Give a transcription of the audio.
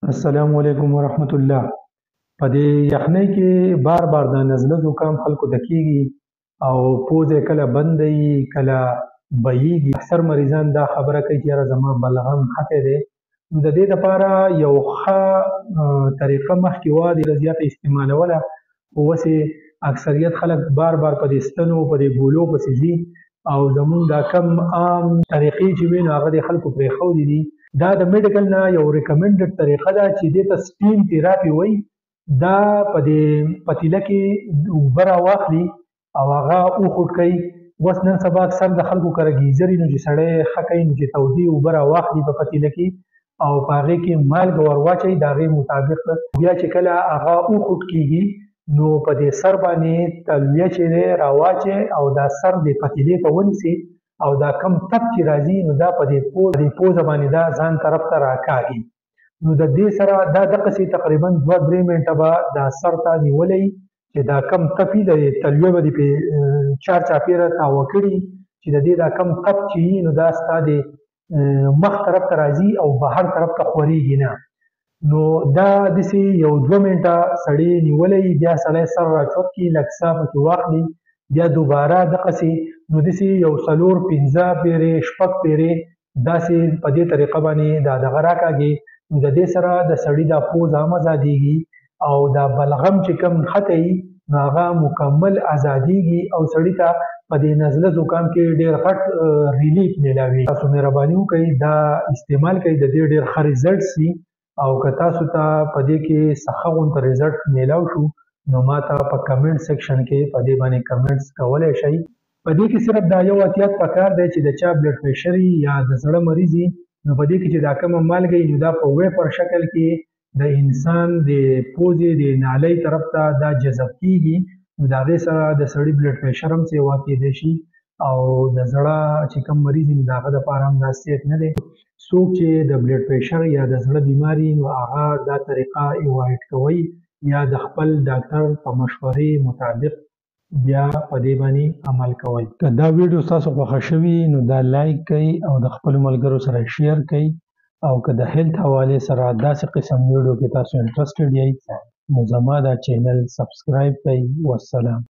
السلام علیکم ورحمت الله. په دې یخنۍ کې بار بار د نزله زکام خلکو ته کېږي او پوزه یې کله بنده وي کله بهیږي. اکثر مریضان دا خبره کوي چې یاره زما بلغم ښتی دی. نو د دې دپاره یو ښه طریقه مخکې وه ډېره زیاته استعمالوله، خو اوسې اکثریت خلک بار بار په دې ستنو په دې ګولو پسې ځي او زمونږ دا کم عام طریقې چې وي نو هغه د خلکو پرېښودې دي. دا د میډیکل نه یو ریکمنډډ طریقه ده چې دې ته سټیم تیراپي وایي. دا په دې پتیله کې اوبه راواخلي او هغه وخوټ کوي. اوس نن سبا اکثر د خلکو کره ګیزر وي نو چې سړی ښه کوي نو چې تودې اوبه راواخلي په پتیله کې او په هغې کې مالګه ور واچوي د هغې مطابق. بیا چې کله هغه وخوټ کېږي نو په دې سر باندې تلویه چې دی راواچوي او دا سر دې پتیلې ته ونیسي او دا کم تپ چې راځي نو دا په دې پوزه باندې دا ځان طرف ته راکاږي. نو د دې سره دا دقسې تقریبا 2-3 منټه به دا سر ته نیولی چې دا کم تپ وي د تلویه به دې پرې چار چاپېره تاوه کړي چې د دې دا کم تپ چې وي نو دا ستا د مخ طرف ته راځي او بهر طرف ته خورېږي نه. نو دا داسې یو 2 منټه سړی نیولی بیا سړی سر راچوت کړي لږ ساه پکې واخلي بیا دوباره دقسې نو داسې یو 4-5 پېرې 6 پېرې داسې په دې طریقه باندې دا دغه راکاږي. نو د دې سره د سړي دا پوزه هم ازادېږي او دا بلغم چې کوم ښتی وي نو هغه مکمل ازادېږي او سړي ته په دې نزله زکام کې ډېر غټ ریلیف میلاوي. تاسو مهرباني وکړئ دا استعمال کوئ د دې ډېر ښه ریزلټس دي او که تاسو ته په دې کې څه ښه غونته ریزلټ میلاو شو نو ما ته په کمنټ سیکشن کې په دې باندې کمنټس کولی شئ. په دې کې صرف دا یو احتیاط پکار دی چې د چا بلډ پریشر یا د زړه مریض وي نو په دې کې چې دا کومه مالګه وي نو دا په ویپر شکل کې د انسان د پوزې د نالۍ طرف ته دا جذب کېږي نو د هغې سره د سړي بلډ پریشر هم سیوا کېدی شي او د زړه چې کوم مریض وي نو د هغه دپاره هم دا سیف نه دی. څوک چې د بلډ پریشر یا د زړه بیماري نو هغه دا طریقه ایوایډ کوئ یا د خپل ډاکټر په مشورې مطابق بیا په دې باندې عمل کوئ. که دا ویډیو تاسو خوښه شوي نو دا لایک کړئ او د خپلو ملګرو سره شیر کړئ او که د هیلث حوالې سره داسې قسم ویډیو کې تاسو انټرسټډ یئ نو زما دا چینل سبسکرایب کړئ. والسلام.